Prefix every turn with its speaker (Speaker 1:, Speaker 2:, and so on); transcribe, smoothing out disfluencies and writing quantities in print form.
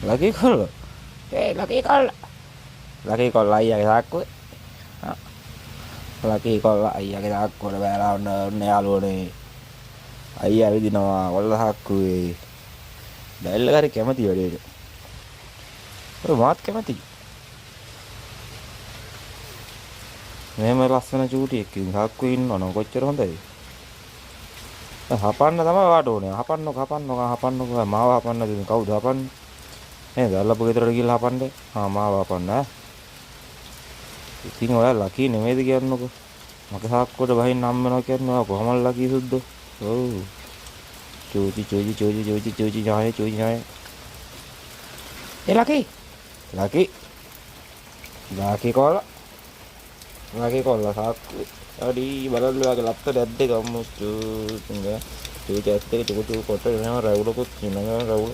Speaker 1: ලකී කොල්ල. ලකී කොල්ල. ලකී කොල්ල අයියාගේ තාක්කුවේ. ලකී කොල්ල අයියාගේ තාක්කුවට බෑලා ඔන්න යාළුවනේ. අයියා විදිනවා කොල්ල තාක්කුවේ. බැල්ල කරේ කැමති වැඩේට. ඔය මාත් කැමති. මෙහෙම ලස්සන චූටියෙක් ඉතින් තාක්කුවේ ඉන්නවනම් කොච්චර හොඳයි. හපන්න තමයි වාට ඕනේ. හපන්නකෝ මාව හපන්නද ඉතින් කවුද හපන්නේ? නේද? අල්ලපු ගෙදරට ගිහලා හපන්නේ. මාව හපන්න ඈ. ඉතින් ඔයා ලකී නෙමෙයිද කියන්නකෝ. මගේ සාක්කුවට බහින්න හම් වෙනවා කියන්නේ ඔයා කොහමද ලකී සුද්දෝ? ඔව්. චූචි ඥාය. ලකී කොල්ල. ලකී කොල්ල සාක්කුවේ. අඩි බලන්න ඔයාගේ ලප්ට ඇද්ද ගම්මු චූචි ඇත්තේ ටික කොට එනවා රවුලකුත් ඉන්නවා රවුල.